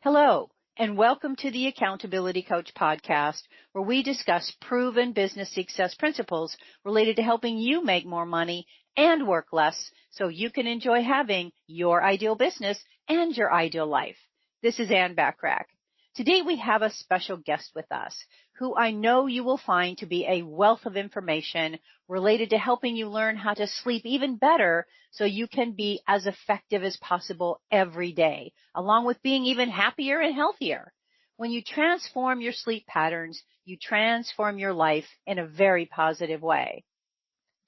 Hello, and welcome to the Accountability Coach podcast, where we discuss proven business success principles related to helping you make more money and work less so you can enjoy having your ideal business and your ideal life. This is Bachrach. Today we have a special guest with us who I know you will find to be a wealth of information related to helping you learn how to sleep even better so you can be as effective as possible every day, along with being even happier and healthier. When you transform your sleep patterns, you transform your life in a very positive way.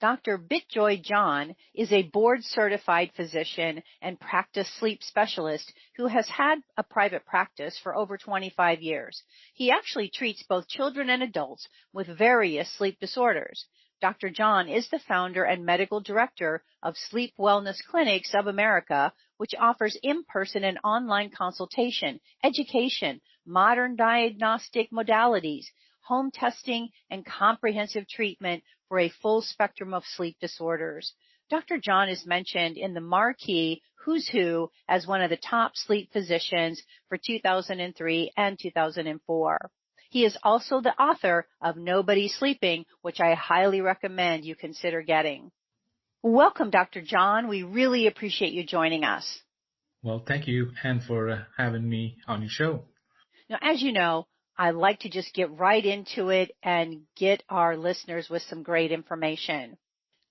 Dr. Bijoy John is a board-certified physician and practice sleep specialist who has had a private practice for over 25 years. He actually treats both children and adults with various sleep disorders. Dr. John is the founder and medical director of Sleep Wellness Clinics of America, which offers in-person and online consultation, education, modern diagnostic modalities, home testing, and comprehensive treatment for a full spectrum of sleep disorders. Dr. John is mentioned in the Marquis Who's Who as one of the top sleep physicians for 2003 and 2004. He is also the author of Nobody's Sleeping, which I highly recommend you consider getting. Welcome, Dr. John. We really appreciate you joining us. Well, thank you, Anne, for having me on your show. Now, as you know, I like to just get right into it and get our listeners with some great information.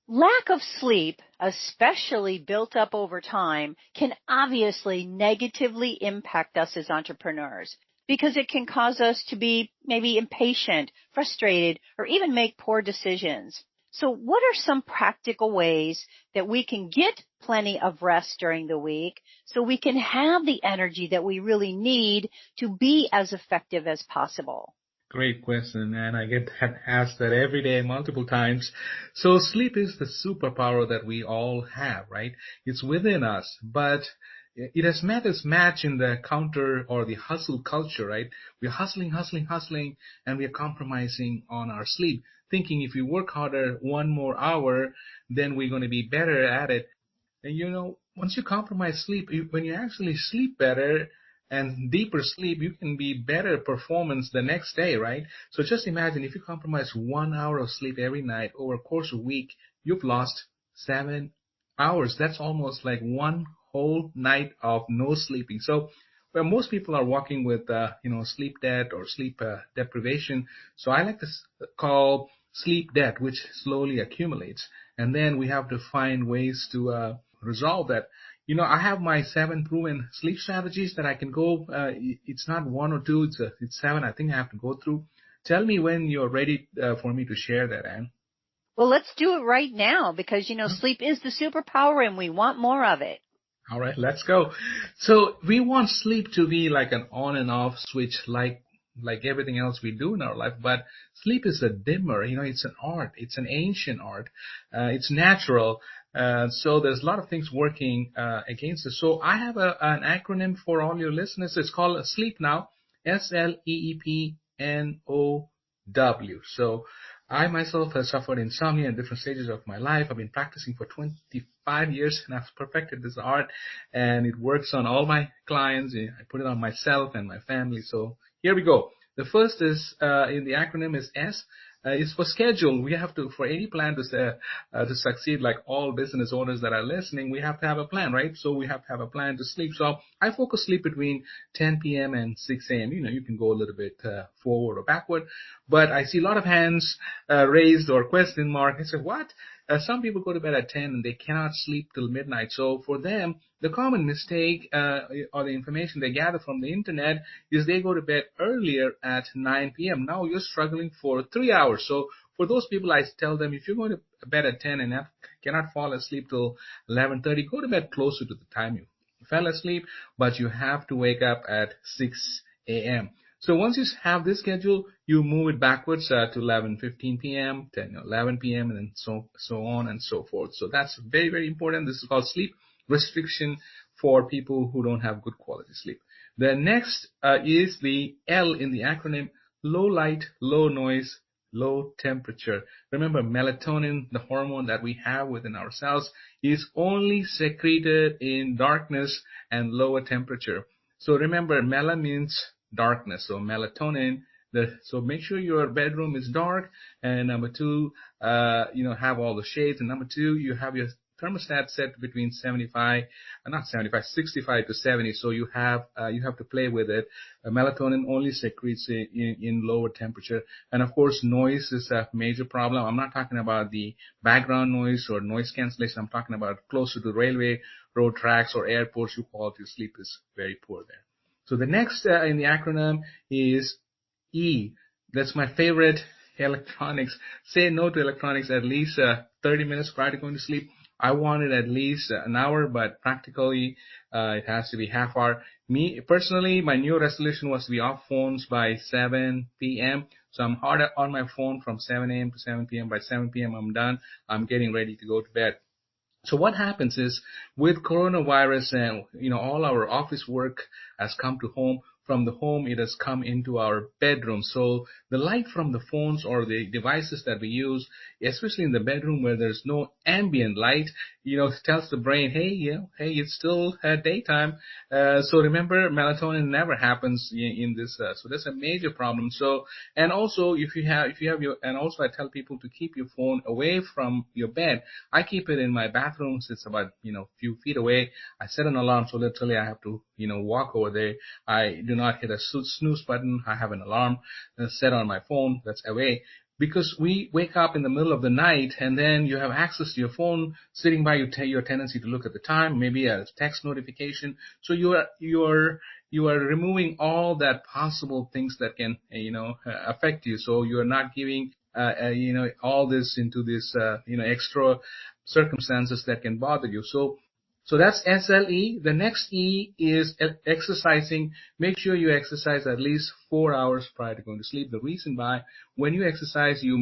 Lack of sleep, especially built up over time, can obviously negatively impact us as entrepreneurs because it can cause us to be maybe impatient, frustrated, or even make poor decisions. So what are some practical ways that we can get plenty of rest during the week so we can have the energy that we really need to be as effective as possible? Great question, and I get asked that every day, multiple times. So sleep is the superpower that we all have, right? It's within us, but it has met its match in the counter or the hustle culture, right? We're hustling, and we are compromising on our sleep, thinking if we work harder 1 more hour, then we're going to be better at it. And once you compromise sleep, when you actually sleep better and deeper sleep, you can be better performance the next day, right? So just imagine if you compromise 1 hour of sleep every night over a course of a week, you've lost 7 hours. That's almost like one whole night of no sleeping. So where most people are walking with, sleep debt or sleep deprivation. So I like to call sleep debt, which slowly accumulates. And then we have to find ways to resolve that. I have my 7 proven sleep strategies that I can go. It's not 1 or 2, it's 7. I think I have to go through. Tell me when you're ready for me to share that, Anne. Well, let's do it right now because, sleep is the superpower and we want more of it. All right, let's go. So we want sleep to be like an on and off switch, like everything else we do in our life. But sleep is a dimmer. It's an art. It's an ancient art. It's natural. So there's a lot of things working against it. So I have an acronym for all your listeners. It's called Sleep Now, SLEEPNOW. So I myself have suffered insomnia in different stages of my life. I've been practicing for 25 years and I've perfected this art and it works on all my clients. I put it on myself and my family. So here we go. The first is in the acronym is S. Is for schedule. We have to, for any plan to succeed, like all business owners that are listening, we have to have a plan, right? So we have to have a plan to sleep. So I focus sleep between 10 p.m. and 6 a.m. You can go a little bit forward or backward, but I see a lot of hands raised or question mark. I say, what? Some people go to bed at 10 and they cannot sleep till midnight. So for them, the common mistake or the information they gather from the internet is they go to bed earlier at 9 p.m. Now you're struggling for 3 hours. So for those people, I tell them, if you're going to bed at 10 and cannot fall asleep till 11:30, go to bed closer to the time you fell asleep, but you have to wake up at 6 a.m. So once you have this schedule, you move it backwards to 11:15 p.m., 11 p.m., and then so on and so forth. So that's very, very important. This is called sleep restriction for people who don't have good quality sleep. The next is the L in the acronym, low light, low noise, low temperature. Remember, melatonin, the hormone that we have within our cells, is only secreted in darkness and lower temperature. So remember, mela means darkness. So melatonin. So make sure your bedroom is dark. And number two, have all the shades. And number two, you have your thermostat set between 65 to 70. So you have to play with it. Melatonin only secretes in lower temperature. And of course, noise is a major problem. I'm not talking about the background noise or noise cancellation. I'm talking about closer to railway, road tracks, or airports. Your quality of sleep is very poor there. So the next in the acronym is E. That's my favorite. Electronics. Say no to electronics at least 30 minutes prior to going to sleep. I wanted at least an hour, but practically it has to be half hour. Me personally, my new resolution was to be off phones by 7 p.m. So I'm hard on my phone from 7 a.m. to 7 p.m. By 7 p.m. I'm done. I'm getting ready to go to bed. So what happens is with coronavirus and all our office work has come to home. From the home, it has come into our bedroom. So the light from the phones or the devices that we use, especially in the bedroom where there's no ambient light, tells the brain, hey, it's still daytime. So remember, melatonin never happens in this. So that's a major problem. So, and also and also I tell people to keep your phone away from your bed. I keep it in my bathroom. It's about, few feet away. I set an alarm. So literally I have to, walk over there. I do not hit a snooze button. I have an alarm set on my phone that's away. Because we wake up in the middle of the night and then you have access to your phone sitting by your tendency to look at the time, maybe a text notification. So you are removing all that possible things that can, affect you. So you are not giving, all this into this, extra circumstances that can bother you. So that's SLE. The next E is exercising. Make sure you exercise at least 4 hours prior to going to sleep. The reason why, when you exercise, you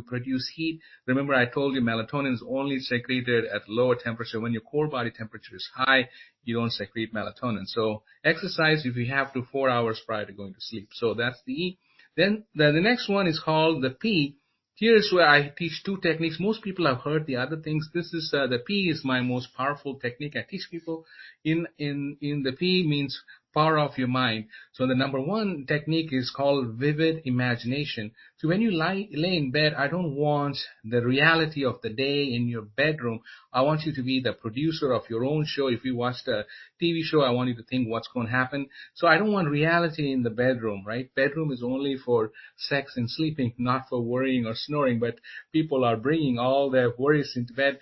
produce heat. Remember, I told you melatonin is only secreted at lower temperature. When your core body temperature is high, you don't secrete melatonin. So exercise if you have to 4 hours prior to going to sleep. So that's the E. Then the next one is called the P. Here's where I teach two techniques. Most people have heard the other things. This is the P is my most powerful technique. I teach people in the P means power of your mind. So the number one technique is called vivid imagination. So when you lay in bed, I don't want the reality of the day in your bedroom. I want you to be the producer of your own show. If you watched a TV show, I want you to think what's going to happen. So I don't want reality in the bedroom, right? Bedroom is only for sex and sleeping, not for worrying or snoring. But people are bringing all their worries into bed.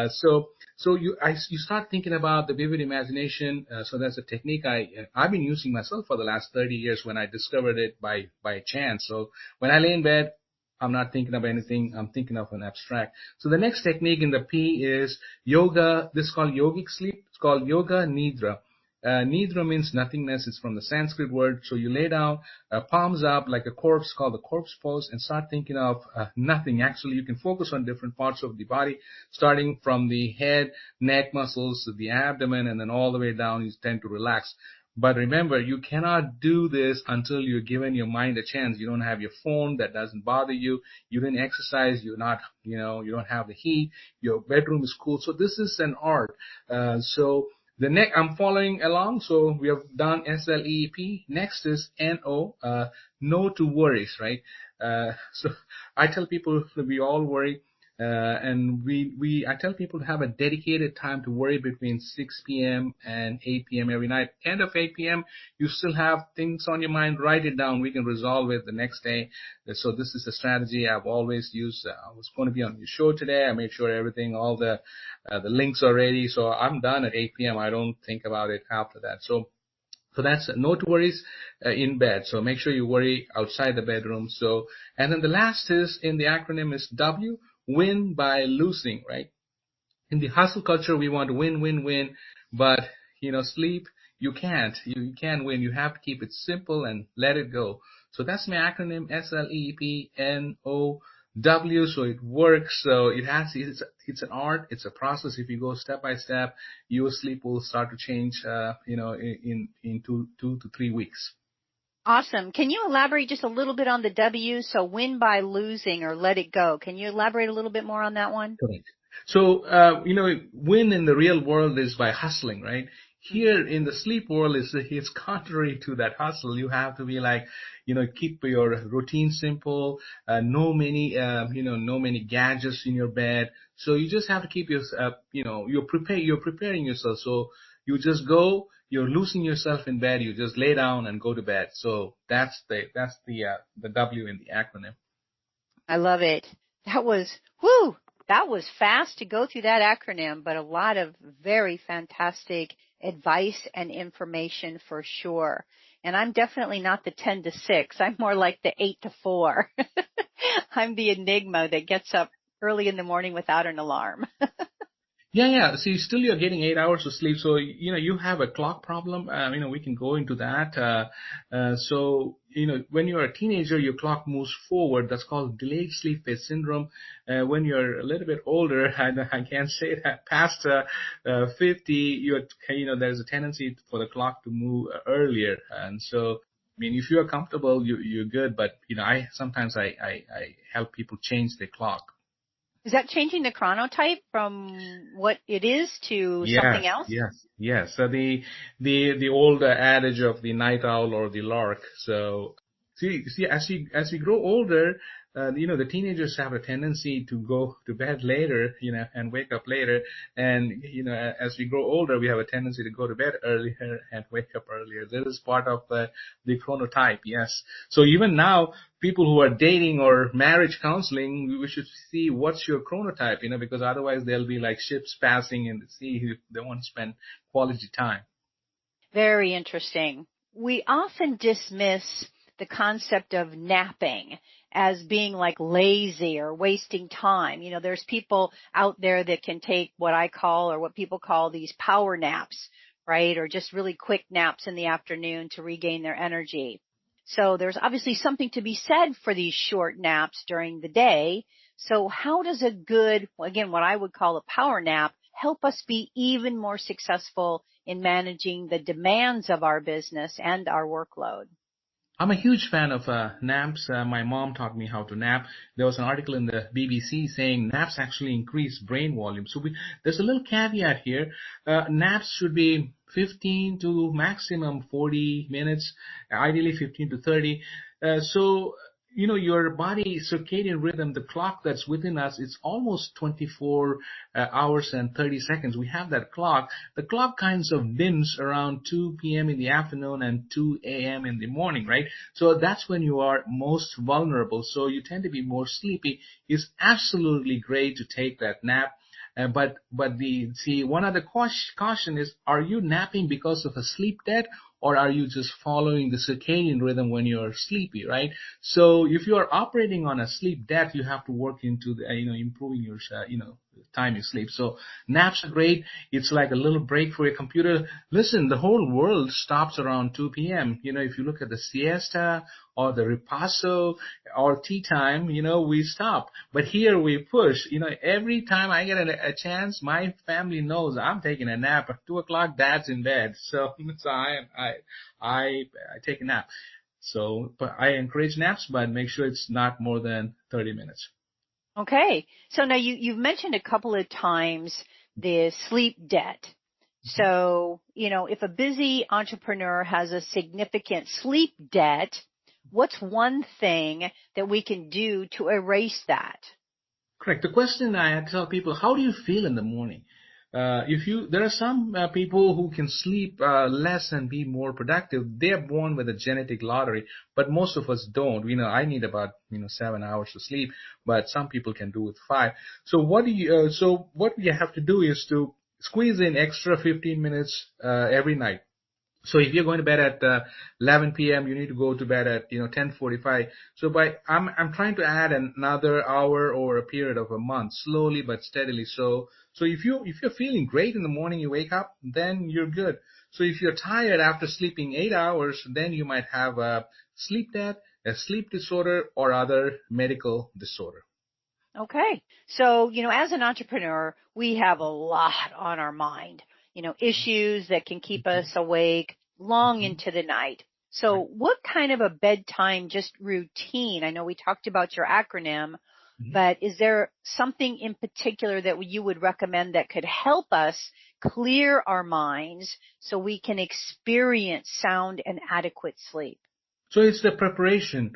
So you start thinking about the vivid imagination. So that's a technique I've been using myself for the last 30 years when I discovered it by chance. So when I lay in bed, I'm not thinking of anything. I'm thinking of an abstract. So the next technique in the P is yoga. This is called yogic sleep. It's called yoga nidra. Nidra means nothingness. It's from the Sanskrit word. So you lay down, palms up like a corpse, called the corpse pose, and start thinking of nothing. Actually, you can focus on different parts of the body, starting from the head, neck muscles, the abdomen, and then all the way down. You tend to relax. But remember, you cannot do this until you're given your mind a chance. You don't have your phone that doesn't bother you. You didn't exercise. You're not, you don't have the heat. Your bedroom is cool. So this is an art. I'm following along. So we have done SLEEP. Next is NO, no to worries, right? So I tell people that we all worry. And I tell people to have a dedicated time to worry between 6 p.m. and 8 p.m. every night. End of 8 p.m., you still have things on your mind. Write it down. We can resolve it the next day. So this is a strategy I've always used. I was going to be on your show today. I made sure everything, all the links are ready. So I'm done at 8 p.m. I don't think about it after that. So that's no to worries in bed. So make sure you worry outside the bedroom. And then the last is in the acronym is W. Win by losing, right? In the hustle culture, we want to win, win, win. But, sleep, you can't. You can't win. You have to keep it simple and let it go. So that's my acronym, SLEEPNOW. So it works. So it's an art. It's a process. If you go step by step, your sleep will start to change, in 2 to 3 weeks. Awesome. Can you elaborate just a little bit on the W? So win by losing or let it go. Can you elaborate a little bit more on that one? Correct. So, win in the real world is by hustling, right? Here in the sleep world, it's contrary to that hustle. You have to be like, keep your routine simple, no many gadgets in your bed. So you just have to keep yourself, you're preparing yourself. So you just go, you're losing yourself in bed, you just lay down and go to bed. So that's the W in the acronym. I love it. That was, whoo, that was fast to go through that acronym, but a lot of very fantastic advice and information for sure. And I'm definitely not the 10 to 6. I'm more like the 8 to 4. I'm the enigma that gets up early in the morning without an alarm. Yeah. See, still you're getting 8 hours of sleep. So, you have a clock problem. We can go into that. So, when you're a teenager, your clock moves forward. That's called delayed sleep phase syndrome. When you're a little bit older, I can't say that past 50, there's a tendency for the clock to move earlier. And so, I mean, if you're comfortable, you're good. But, I help people change their clock. Is that changing the chronotype from what it is to something Yes, else? yes, yes. So the old adage of the night owl or the lark. So see, as we grow older, the teenagers have a tendency to go to bed later, and wake up later. And as we grow older, we have a tendency to go to bed earlier and wake up earlier. This is part of the chronotype. Yes. So even now, people who are dating or marriage counseling, we should see what's your chronotype, because otherwise they'll be like ships passing in the sea if they want to spend quality time. Very interesting. We often dismiss the concept of napping as being like lazy or wasting time. There's people out there that can take what I call or what people call these power naps, right? Or just really quick naps in the afternoon to regain their energy. So there's obviously something to be said for these short naps during the day. So how does a good, again, what I would call a power nap, help us be even more successful in managing the demands of our business and our workload? I'm a huge fan of naps. My mom taught me how to nap. There was an article in the BBC saying naps actually increase brain volume. So there's a little caveat here. Naps should be 15 to maximum 40 minutes, ideally 15 to 30. So your body circadian rhythm, the clock that's within us, it's almost 24 hours and 30 seconds. We have that clock. The clock kinds of dims around 2 p.m. in the afternoon and 2 a.m. in the morning, right? So that's when you are most vulnerable. So you tend to be more sleepy. It's absolutely great to take that nap. But one other caution is, are you napping because of a sleep debt, or are you just following the circadian rhythm when you're sleepy, right? So if you are operating on a sleep debt, you have to work into improving your time you sleep. So naps are great. It's like a little break for your computer. Listen, the whole world stops around 2 p.m. If you look at the siesta or the ripasso or tea time, we stop. But here we push. Every time I get a chance, my family knows I'm taking a nap. At 2 o'clock, Dad's in bed. So I take a nap. So, but I encourage naps, but make sure it's not more than 30 minutes. Okay. So now you've mentioned a couple of times the sleep debt. So, if a busy entrepreneur has a significant sleep debt, what's one thing that we can do to erase that? Correct. The question I tell people: how do you feel in the morning? There are some people who can sleep less and be more productive. They are born with a genetic lottery, but most of us don't. I need about 7 hours of sleep, but some people can do with 5. So what you have to do is to squeeze in extra 15 minutes every night. So if you're going to bed at 11 p.m., you need to go to bed at 10:45. So I'm trying to add another hour over a period of a month, slowly but steadily. So if you're feeling great in the morning, you wake up, then you're good. So if you're tired after sleeping 8 hours, then you might have a sleep debt, a sleep disorder, or other medical disorder. Okay. So, as an entrepreneur, we have a lot on our mind, issues that can keep us awake long Mhm. into the night. So Right. what kind of a bedtime just routine? I know we talked about your acronym, Mhm. but is there something in particular that you would recommend that could help us clear our minds so we can experience sound and adequate sleep? So it's the preparation.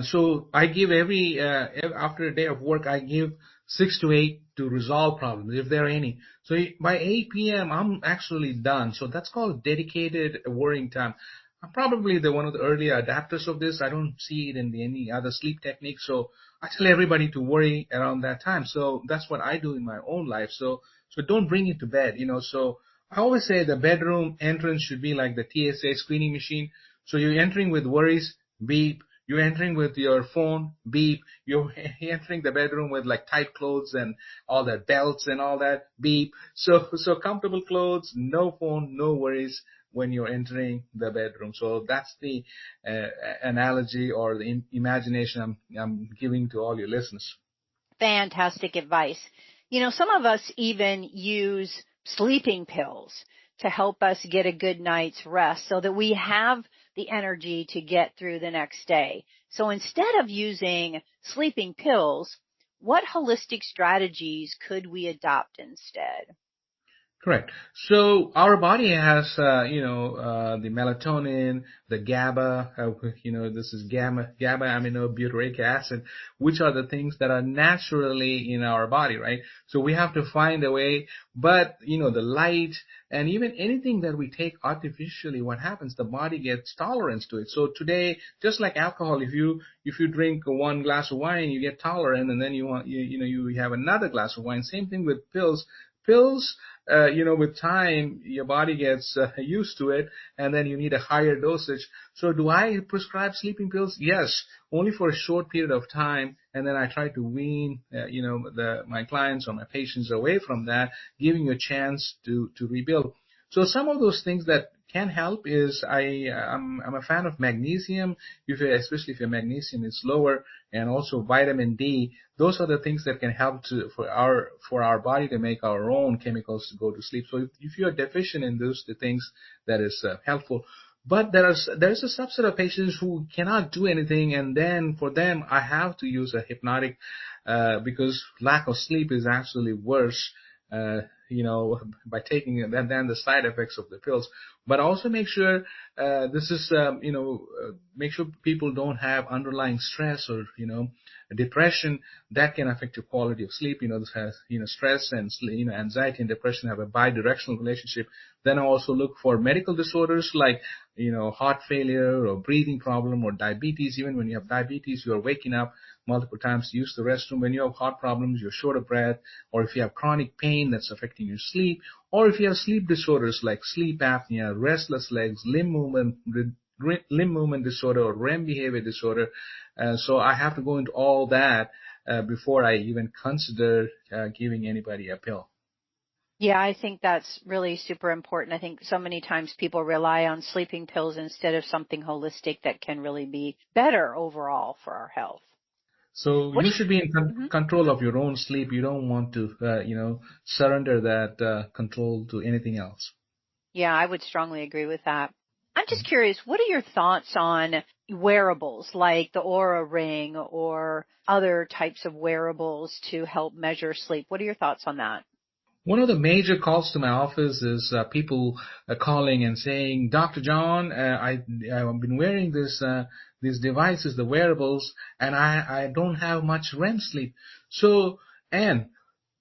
So I give after a day of work, I give 6 to 8 to resolve problems if there are any. So by 8 p.m., I'm actually done. So that's called dedicated worrying time. I'm probably the one of the early adapters of this. I don't see it in any other sleep technique. So I tell everybody to worry around that time. So that's what I do in my own life. So don't bring it to bed. So I always say the bedroom entrance should be like the TSA screening machine. So you're entering with worries, beep. You're entering with your phone, beep. You're entering the bedroom with like tight clothes and all that belts and all that, beep. So comfortable clothes, no phone, no worries when you're entering the bedroom. So that's the analogy or the imagination I'm giving to all your listeners. Fantastic advice. Some of us even use sleeping pills to help us get a good night's rest so that we have the energy to get through the next day. So instead of using sleeping pills, what holistic strategies could we adopt instead? Correct. So our body has, the melatonin, the GABA, this is GABA aminobutyric acid, which are the things that are naturally in our body, right? So we have to find a way, but, the light and even anything that we take artificially, what happens? The body gets tolerance to it. So today, just like alcohol, if you drink one glass of wine, you get tolerant, and then you have another glass of wine. Same thing with pills. Pills, with time, your body gets used to it, and then you need a higher dosage. So do I prescribe sleeping pills? Yes, only for a short period of time, and then I try to wean, my clients or my patients away from that, giving you a chance to rebuild. So some of those things that can help is I'm a fan of magnesium, especially if your magnesium is lower, and also vitamin D. Those are the things that can help for our body to make our own chemicals to go to sleep. So if you are deficient in the things, that is helpful. But there's a subset of patients who cannot do anything, and then for them I have to use a hypnotic because lack of sleep is actually worse. Uh, by taking it than the side effects of the pills. But also make sure make sure people don't have underlying stress or depression that can affect your quality of sleep. This has stress and anxiety and depression have a bi-directional relationship. Then I also look for medical disorders like heart failure or breathing problem or diabetes. Even when you have diabetes, you are waking up multiple times to use the restroom. When you have heart problems, you're short of breath, or if you have chronic pain that's affecting your sleep, or if you have sleep disorders like sleep apnea, restless legs, limb movement disorder, or REM behavior disorder. So I have to go into all that before I even consider giving anybody a pill. Yeah, I think that's really super important. I think so many times people rely on sleeping pills instead of something holistic that can really be better overall for our health. So What you do should be in you, control of your own sleep. You don't want to, surrender that control to anything else. Yeah, I would strongly agree with that. I'm just curious, what are your thoughts on wearables like the Aura Ring or other types of wearables to help measure sleep? What are your thoughts on that? One of the major calls to my office is people calling and saying, Dr. John, I've been wearing these devices, the wearables, and I don't have much REM sleep. So, and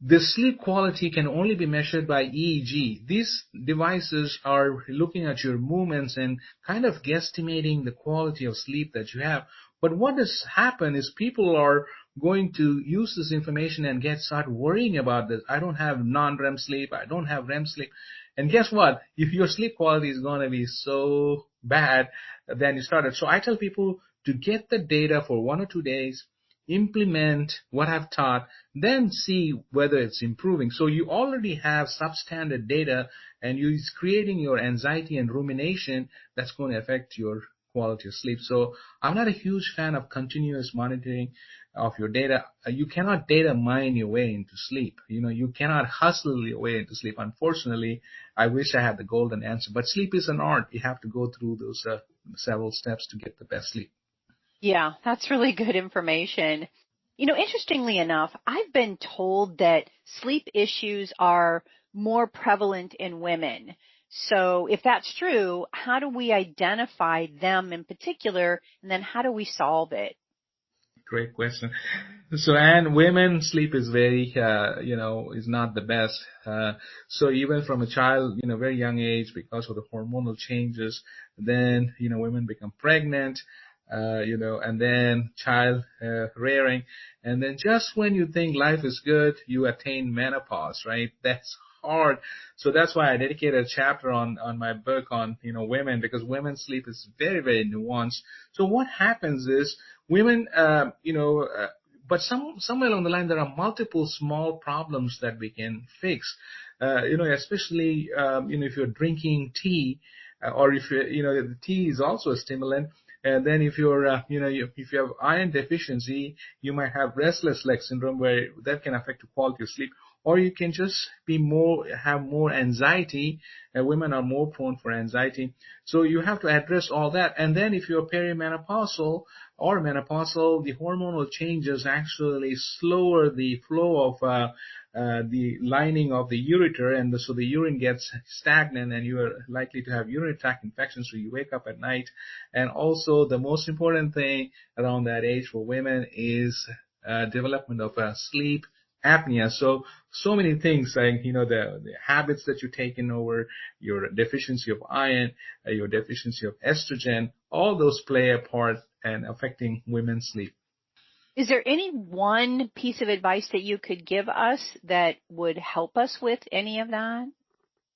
the sleep quality can only be measured by EEG. These devices are looking at your movements and kind of guesstimating the quality of sleep that you have. But what has happened is people are going to use this information and start worrying about this. I don't have non-REM sleep. I don't have REM sleep. And guess what? If your sleep quality is going to be so bad, then you started. So I tell people to get the data for 1 or 2 days, implement what I've taught, then see whether it's improving. So you already have substandard data, and it's creating your anxiety and rumination that's going to affect your quality of sleep. So I'm not a huge fan of continuous monitoring of your data. You cannot data mine your way into sleep. You cannot hustle your way into sleep. Unfortunately, I wish I had the golden answer, but sleep is an art. You have to go through those several steps to get the best sleep. Yeah, that's really good information. Interestingly enough, I've been told that sleep issues are more prevalent in women. So if that's true, how do we identify them in particular, and then how do we solve it? Great question. So, and women sleep is very, is not the best. So even from a child, very young age, because of the hormonal changes, then, women become pregnant, and then child rearing. And then just when you think life is good, you attain menopause, right? That's hard. So that's why I dedicated a chapter on my book on, women, because women's sleep is very, very nuanced. So what happens is women, but somewhere along the line, there are multiple small problems that we can fix. Especially, if you're drinking tea, or if the tea is also a stimulant. And then if you're, if you have iron deficiency, you might have restless leg syndrome, where that can affect the quality of sleep. Or you can just have more anxiety. Women are more prone for anxiety. So you have to address all that. And then if you're perimenopausal or menopausal, the hormonal changes actually slower the flow of the lining of the ureter, and so the urine gets stagnant, and you are likely to have urinary tract infections, so you wake up at night. And also, the most important thing around that age for women is development of sleep apnea. So many things, like the habits that you take in over, your deficiency of iron, your deficiency of estrogen, all those play a part in affecting women's sleep. Is there any one piece of advice that you could give us that would help us with any of that?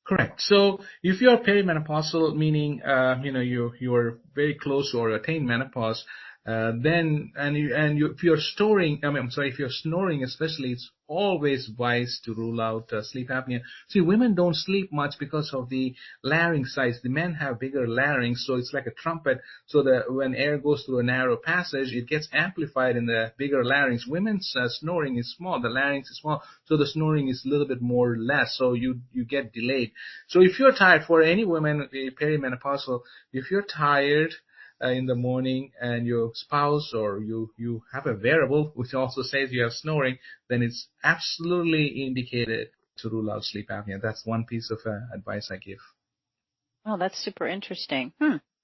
Correct. So if you're perimenopausal, meaning you're very close or attain menopause, then if you're if you're snoring especially, it's always wise to rule out sleep apnea. See, women don't sleep much because of the larynx size. The men have bigger larynx, so it's like a trumpet. So that when air goes through a narrow passage, it gets amplified in the bigger larynx. Women's snoring is small. The larynx is small, so the snoring is a little bit more less. So you get delayed. So if you're tired, for any women perimenopausal, if you're tired in the morning, and your spouse or you have a wearable which also says you have snoring, then it's absolutely indicated to rule out sleep apnea. That's one piece of advice I give. Oh, that's super interesting.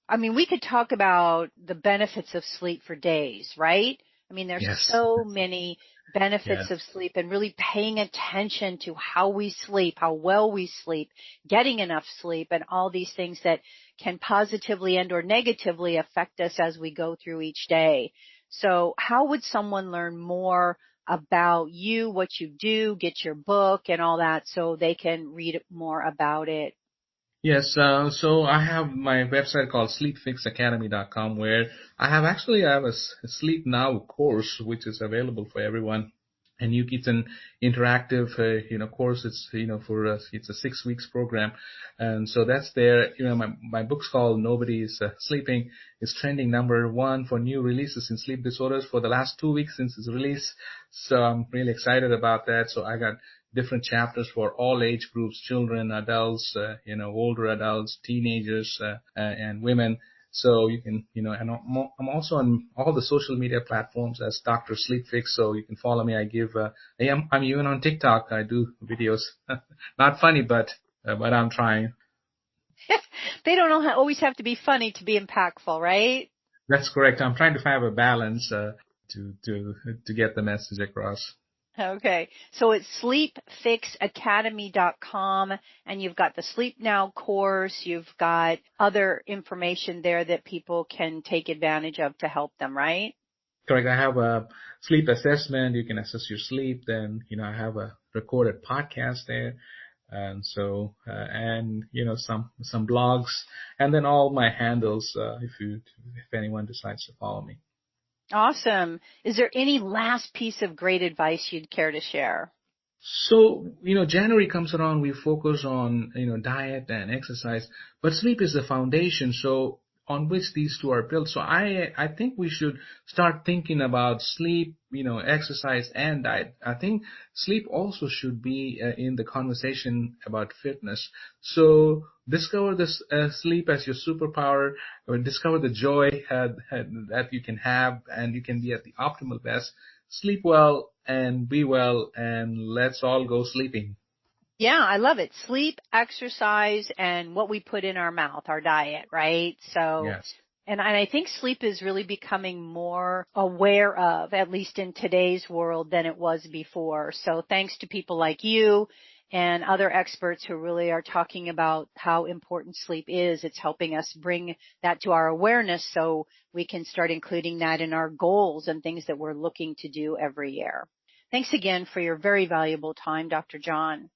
I mean, we could talk about the benefits of sleep for days, right? I mean, there's Yes. so many benefits Yeah. of sleep, and really paying attention to how we sleep, how well we sleep, getting enough sleep, and all these things that can positively and or negatively affect us as we go through each day. So how would someone learn more about you, what you do, get your book and all that, so they can read more about it? Yes, so I have my website called sleepfixacademy.com, where I have a Sleep Now course which is available for everyone. And it's an interactive, course. It's, for us, it's a 6 weeks program. And so that's there. My book's called Nobody is Sleeping. It's trending #1 for new releases in sleep disorders for the last 2 weeks since its release. So I'm really excited about that. So I got different chapters for all age groups: children, adults, older adults, teenagers, and women. So you can, and I'm also on all the social media platforms as Dr. Sleep Fix. So you can follow me. I'm even on TikTok. I do videos. Not funny, but I'm trying. They don't always have to be funny to be impactful, right? That's correct. I'm trying to have a balance, to get the message across. Okay. So it's sleepfixacademy.com, and you've got the Sleep Now course. You've got other information there that people can take advantage of to help them, right? Correct. I have a sleep assessment. You can assess your sleep. Then, I have a recorded podcast there. And so, some blogs, and then all my handles, if anyone decides to follow me. Awesome. Is there any last piece of great advice you'd care to share? So, January comes around, we focus on, diet and exercise, but sleep is the foundation. So on which these two are built. So I think we should start thinking about sleep, exercise and diet. I think sleep also should be in the conversation about fitness. So discover this sleep as your superpower, or discover the joy that you can have, and you can be at the optimal best. Sleep well and be well, and let's all go sleeping. Yeah, I love it. Sleep, exercise, and what we put in our mouth, our diet, right? So, Yes. and I think sleep is really becoming more aware of, at least in today's world, than it was before. So thanks to people like you and other experts who really are talking about how important sleep is, it's helping us bring that to our awareness so we can start including that in our goals and things that we're looking to do every year. Thanks again for your very valuable time, Dr. John.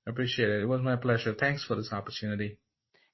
Appreciate it. It was my pleasure. Thanks for this opportunity.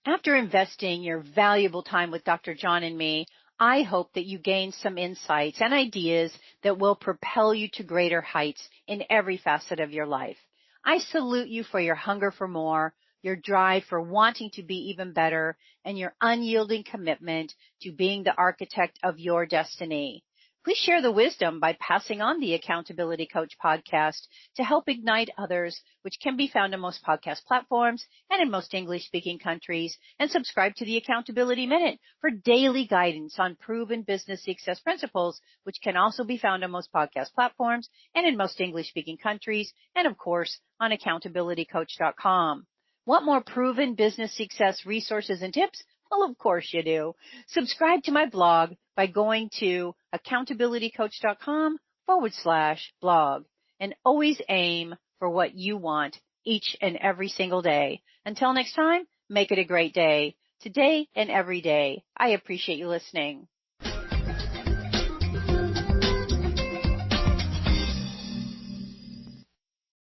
After investing your valuable time with Dr. John and me, I hope that you gain some insights and ideas that will propel you to greater heights in every facet of your life. I salute you for your hunger for more, your drive for wanting to be even better, and your unyielding commitment to being the architect of your destiny. Please share the wisdom by passing on the Accountability Coach podcast to help ignite others, which can be found on most podcast platforms and in most English-speaking countries, and subscribe to the Accountability Minute for daily guidance on proven business success principles, which can also be found on most podcast platforms and in most English-speaking countries, and of course on accountabilitycoach.com. Want more proven business success resources and tips? Well, of course you do. Subscribe to my blog by going to accountabilitycoach.com/blog, and always aim for what you want each and every single day. Until next time, make it a great day, today and every day. I appreciate you listening.